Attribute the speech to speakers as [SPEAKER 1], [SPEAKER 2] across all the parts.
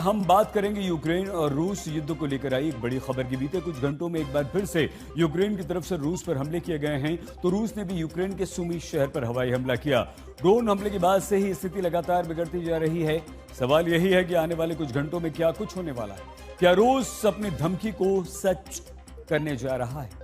[SPEAKER 1] हम बात करेंगे यूक्रेन और रूस युद्ध को लेकर आई एक बड़ी खबर की। बीते कुछ घंटों में एक बार फिर से यूक्रेन की तरफ से रूस पर हमले किए गए हैं। तो रूस ने भी यूक्रेन के सुमी शहर पर हवाई हमला किया। ड्रोन हमले के बाद से ही स्थिति लगातार बिगड़ती जा रही है। सवाल यही है कि आने वाले कुछ घंटों में क्या कुछ होने वाला है। क्या रूस अपनी धमकी को सच करने जा रहा है?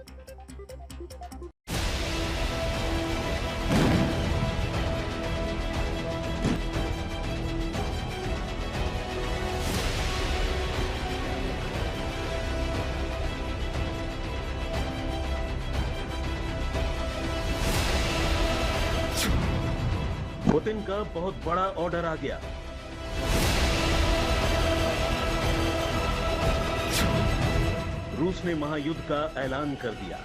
[SPEAKER 2] पुतिन का बहुत बड़ा ऑर्डर आ गया। रूस ने महायुद्ध का ऐलान कर दिया।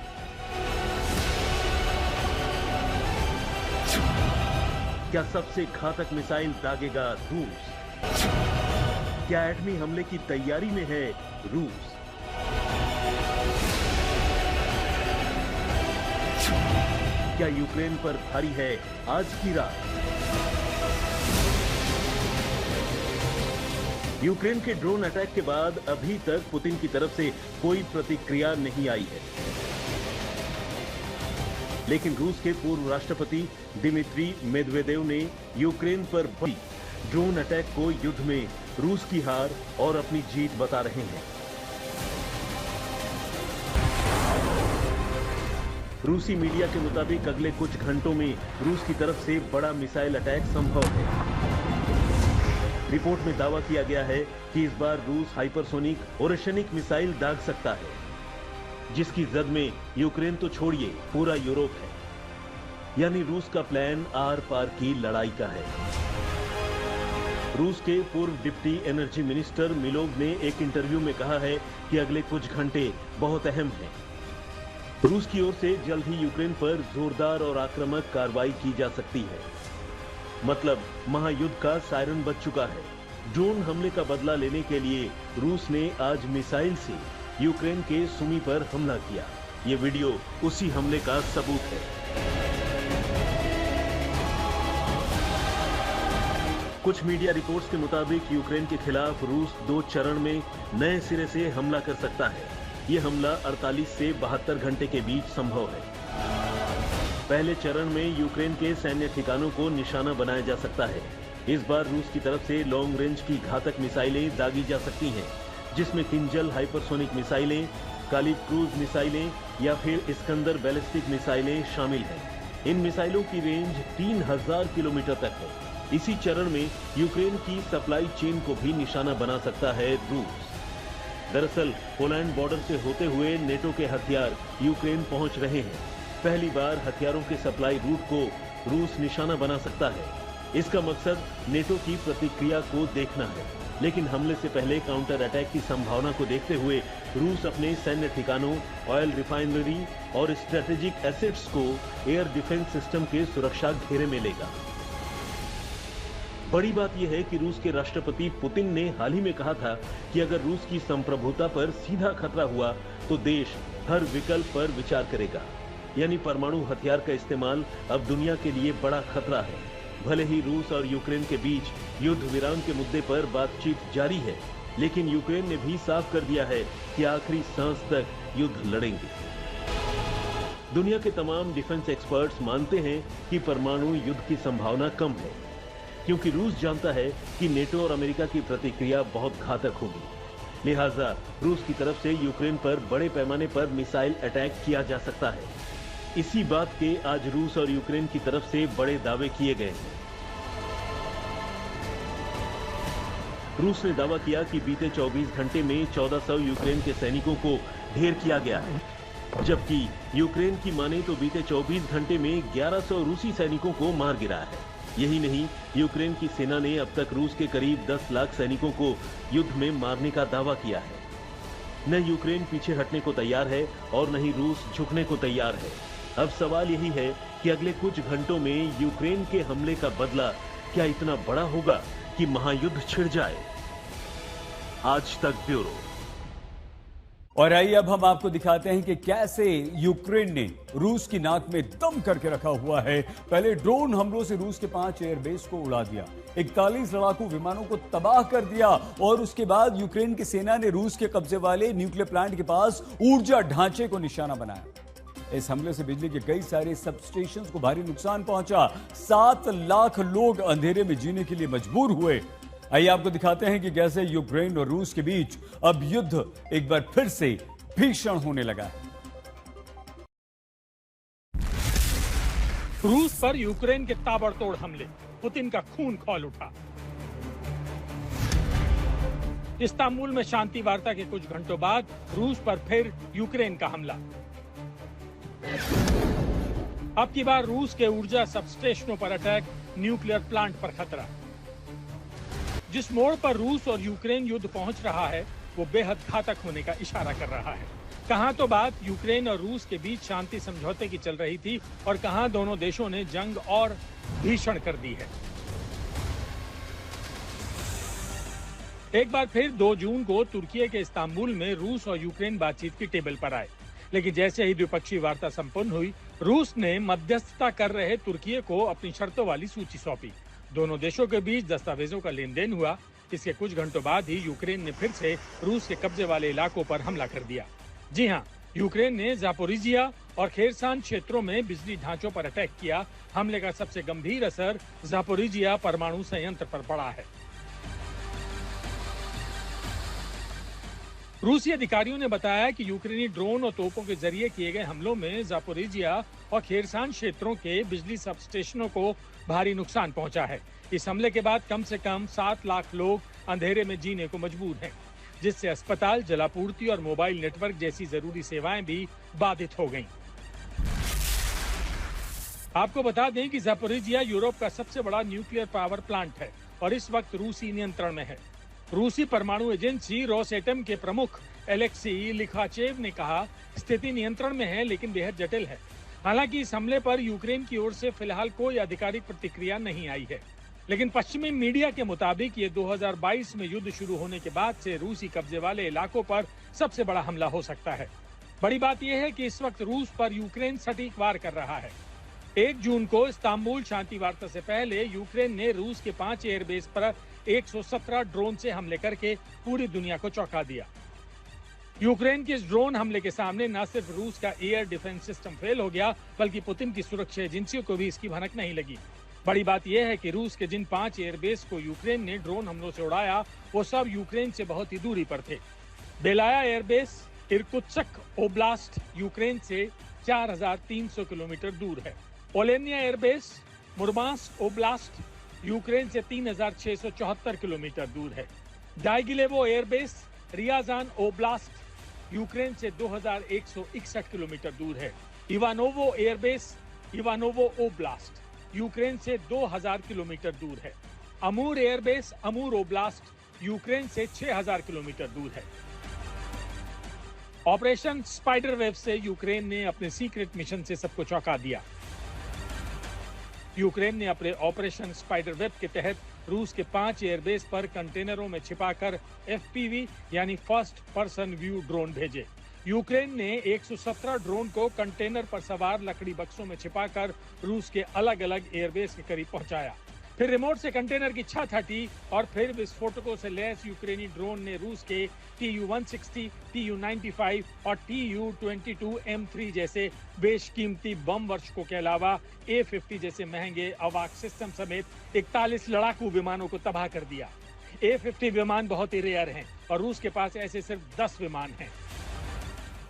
[SPEAKER 2] क्या सबसे घातक मिसाइल दागेगा रूस? क्या एटमी हमले की तैयारी में है रूस? क्या यूक्रेन पर भारी है आज की रात? यूक्रेन के ड्रोन अटैक के बाद अभी तक पुतिन की तरफ से कोई प्रतिक्रिया नहीं आई है। लेकिन रूस के पूर्व राष्ट्रपति दिमित्री मेदवेदेव ने यूक्रेन पर बड़ी ड्रोन अटैक को युद्ध में रूस की हार और अपनी जीत बता रहे हैं। रूसी मीडिया के मुताबिक अगले कुछ घंटों में रूस की तरफ से बड़ा मिसाइल अटैक संभव है। रिपोर्ट में दावा किया गया है कि इस बार रूस हाइपरसोनिक ओरेशनिक मिसाइल दाग सकता है, जिसकी जद में यूक्रेन तो छोड़िए पूरा यूरोप है। यानी रूस का प्लान आर पार की लड़ाई का है। रूस के पूर्व डिप्टी एनर्जी मिनिस्टर मिलोव ने एक इंटरव्यू में कहा है कि अगले कुछ घंटे बहुत अहम हैं। रूस की ओर से जल्द ही यूक्रेन पर जोरदार और आक्रामक कार्रवाई की जा सकती है। मतलब महायुद्ध का सायरन बज चुका है। ड्रोन हमले का बदला लेने के लिए रूस ने आज मिसाइल से यूक्रेन के सुमी पर हमला किया। ये वीडियो उसी हमले का सबूत है। कुछ मीडिया रिपोर्ट्स के मुताबिक यूक्रेन के खिलाफ रूस 2 चरण में नए सिरे से हमला कर सकता है। ये हमला 48 से 72 घंटे के बीच संभव है। पहले चरण में यूक्रेन के सैन्य ठिकानों को निशाना बनाया जा सकता है। इस बार रूस की तरफ से लॉन्ग रेंज की घातक मिसाइलें दागी जा सकती हैं, जिसमें किंजल हाइपरसोनिक मिसाइलें, कालिब क्रूज मिसाइलें या फिर इस्कंदर बैलिस्टिक मिसाइलें शामिल हैं। इन मिसाइलों की रेंज 3000 किलोमीटर तक है। इसी चरण में यूक्रेन की सप्लाई चेन को भी निशाना बना सकता है रूस। दरअसल पोलैंड बॉर्डर से होते हुए नेटो के हथियार यूक्रेन पहुंच रहे हैं। पहली बार हथियारों के सप्लाई रूट को रूस निशाना बना सकता है। इसका मकसद नेटो की प्रतिक्रिया को देखना है। लेकिन हमले से पहले काउंटर अटैक की संभावना को देखते हुए रूस अपने सैन्य ठिकानों, ऑयल रिफाइनरी और स्ट्रेटेजिक एसेट्स को एयर डिफेंस सिस्टम के सुरक्षा घेरे में लेगा। बड़ी बात यह है कि रूस के राष्ट्रपति पुतिन ने हाल ही में कहा था कि अगर रूस की संप्रभुता पर सीधा खतरा हुआ तो देश हर विकल्प पर विचार करेगा। यानी परमाणु हथियार का इस्तेमाल अब दुनिया के लिए बड़ा खतरा है। भले ही रूस और यूक्रेन के बीच युद्ध विराम के मुद्दे पर बातचीत जारी है, लेकिन यूक्रेन ने भी साफ कर दिया है कि आखिरी सांस तक युद्ध लड़ेंगे। दुनिया के तमाम डिफेंस एक्सपर्ट्स मानते हैं कि परमाणु युद्ध की संभावना कम है, क्योंकि रूस जानता है कि नेटो और अमेरिका की प्रतिक्रिया बहुत घातक होगी। लिहाजा रूस की तरफ से यूक्रेन पर बड़े पैमाने पर मिसाइल अटैक किया जा सकता है। इसी बात के आज रूस और यूक्रेन की तरफ से बड़े दावे किए गए हैं। रूस ने दावा किया कि बीते 24 घंटे में 1400 यूक्रेन के सैनिकों को ढेर किया गया है, जबकि यूक्रेन की माने तो बीते 24 घंटे में 1100 रूसी सैनिकों को मार गिराया है। यही नहीं, यूक्रेन की सेना ने अब तक रूस के करीब 10 लाख सैनिकों को युद्ध में मारने का दावा किया है। न यूक्रेन पीछे हटने को तैयार है और न ही रूस झुकने को तैयार है। अब सवाल यही है कि अगले कुछ घंटों में यूक्रेन के हमले का बदला क्या इतना बड़ा होगा कि महायुद्ध छिड़ जाए। आज तक ब्यूरो।
[SPEAKER 1] और आइए अब हम आपको दिखाते हैं कि कैसे यूक्रेन ने रूस की नाक में दम करके रखा हुआ है। पहले ड्रोन हमलों से रूस के 5 एयरबेस को उड़ा दिया, 41 लड़ाकू विमानों को तबाह कर दिया और उसके बाद यूक्रेन की सेना ने रूस के कब्जे वाले न्यूक्लियर प्लांट के पास ऊर्जा ढांचे को निशाना बनाया। इस हमले से बिजली के कई सारे सबस्टेशन को भारी नुकसान पहुंचा। 7 लाख लोग अंधेरे में जीने के लिए मजबूर हुए। आइए आपको दिखाते हैं कि कैसे यूक्रेन और रूस के बीच अब युद्ध एक बार फिर से भीषण होने लगा है।
[SPEAKER 3] रूस पर यूक्रेन के ताबड़तोड़ हमले, पुतिन का खून खौल उठा। इस्तांबुल में शांति वार्ता के कुछ घंटों बाद रूस पर फिर यूक्रेन का हमला। अब की बार रूस के ऊर्जा सबस्टेशनों पर अटैक, न्यूक्लियर प्लांट पर खतरा। जिस मोड़ पर रूस और यूक्रेन युद्ध पहुंच रहा है वो बेहद घातक होने का इशारा कर रहा है। कहां तो बात यूक्रेन और रूस के बीच शांति समझौते की चल रही थी और कहां दोनों देशों ने जंग और भीषण कर दी है। एक बार फिर 2 जून को तुर्की के इस्तांबुल में रूस और यूक्रेन बातचीत की टेबल पर आए, लेकिन जैसे ही द्विपक्षीय वार्ता संपन्न हुई, रूस ने मध्यस्थता कर रहे तुर्की को अपनी शर्तों वाली सूची सौंपी। दोनों देशों के बीच दस्तावेजों का लेन देन हुआ। इसके कुछ घंटों बाद ही यूक्रेन ने फिर से रूस के कब्जे वाले इलाकों पर हमला कर दिया। जी हां, यूक्रेन ने जापोरिजिया और खेरसान क्षेत्रों में बिजली ढांचों पर अटैक किया। हमले का सबसे गंभीर असर जापोरिजिया परमाणु संयंत्र पर पड़ा है। रूसी अधिकारियों ने बताया कि यूक्रेनी ड्रोन और तोपों के जरिए किए गए हमलों में जापोरिजिया और खेरसान क्षेत्रों के बिजली सबस्टेशनों को भारी नुकसान पहुंचा है। इस हमले के बाद कम से कम 7 लाख लोग अंधेरे में जीने को मजबूर हैं, जिससे अस्पताल, जलापूर्ति और मोबाइल नेटवर्क जैसी जरूरी सेवाएं भी बाधित हो गईं। आपको बता दें कि जापोरिजिया यूरोप का सबसे बड़ा न्यूक्लियर पावर प्लांट है और इस वक्त रूसी नियंत्रण में है। रूसी परमाणु एजेंसी रोसएटम के प्रमुख एलेक्सी लिखाचेव ने कहा, स्थिति नियंत्रण में है लेकिन बेहद जटिल है। हालांकि इस हमले पर यूक्रेन की ओर से फिलहाल कोई आधिकारिक प्रतिक्रिया नहीं आई है, लेकिन पश्चिमी मीडिया के मुताबिक ये 2022 में युद्ध शुरू होने के बाद से रूसी कब्जे वाले इलाकों पर सबसे बड़ा हमला हो सकता है। बड़ी बात यह है कि इस वक्त रूस पर यूक्रेन सटीक वार कर रहा है। 1 जून को इस्तांबुल शांति वार्ता से पहले यूक्रेन ने रूस के 5 एयरबेस पर 117 ड्रोन से हमले करके पूरी दुनिया को चौंका दिया। यूक्रेन के इस ड्रोन हमले के सामने न सिर्फ रूस का एयर डिफेंस सिस्टम फेल हो गया, बल्कि पुतिन की सुरक्षा एजेंसियों को भी इसकी भनक नहीं लगी। बड़ी बात यह है कि रूस के जिन 5 एयरबेस को यूक्रेन ने ड्रोन हमलों से उड़ाया, वो सब यूक्रेन से बहुत ही दूरी पर थे। बेलाया एयरबेस इरकुत्स्क ओब्लास्ट यूक्रेन से 4300 किलोमीटर दूर है। ओलेनिया एयरबेस मुर्मांस्क ओब्लास्ट यूक्रेन से 3674 किलोमीटर दूर है। डाइगिलेवो एयरबेस रियाजान ओब्लास्ट यूक्रेन से 2161 किलोमीटर दूर है। Ivanovo airbase Ivanovo oblast Ukraine से 2000 किलोमीटर दूर है। अमूर एयरबेस अमूर ओब्लास्ट यूक्रेन से 6000 किलोमीटर दूर है। ऑपरेशन स्पाइडरवेव से यूक्रेन ने अपने सीक्रेट मिशन से सबको चौंका दिया। यूक्रेन ने अपने ऑपरेशन स्पाइडरवेव के तहत रूस के 5 एयरबेस पर कंटेनरों में छिपाकर एफपीवी यानी फर्स्ट पर्सन व्यू ड्रोन भेजे। यूक्रेन ने 117 ड्रोन को कंटेनर पर सवार लकड़ी बक्सों में छिपाकर रूस के अलग अलग एयरबेस के करीब पहुंचाया। फिर रिमोट से कंटेनर की छत हटी और फिर विस्फोटकों से लैस यूक्रेनी ड्रोन ने रूस के Tu-160, Tu-95 और Tu-22M3 जैसे बेशकीमती बम वर्षकों के अलावा A-50 जैसे महंगे अवाक सिस्टम समेत 41 लड़ाकू विमानों को तबाह कर दिया। A-50 विमान बहुत ही रेयर हैं और रूस के पास ऐसे सिर्फ 10 विमान हैं।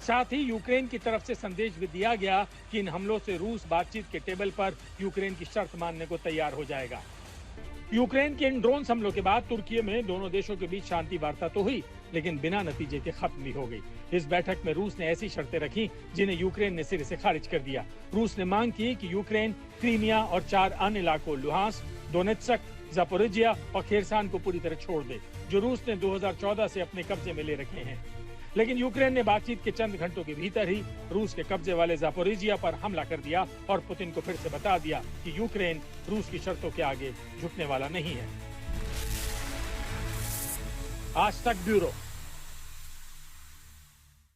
[SPEAKER 3] साथ ही यूक्रेन की तरफ से संदेश भी दिया गया कि इन हमलों से रूस बातचीत के टेबल पर यूक्रेन की शर्त मानने को तैयार हो जाएगा। यूक्रेन के इन ड्रोन हमलों के बाद तुर्की में दोनों देशों के बीच शांति वार्ता तो हुई, लेकिन बिना नतीजे के खत्म भी हो गई। इस बैठक में रूस ने ऐसी शर्तें रखी जिन्हें यूक्रेन ने सिरे से खारिज कर दिया। रूस ने मांग की कि यूक्रेन क्रीमिया और 4 अन्य इलाकों लुहांस्क, दोनेत्स्क, जापोरिजिया और खेरसान को पूरी तरह छोड़ दे, जो रूस ने 2014 से अपने कब्जे में ले रखे हैं। लेकिन यूक्रेन ने बातचीत के चंद घंटों के भीतर ही रूस के कब्जे वाले जापोरिजिया पर हमला कर दिया और पुतिन को फिर से बता दिया कि यूक्रेन रूस की शर्तों के आगे झुकने वाला नहीं है। आज तक ब्यूरो।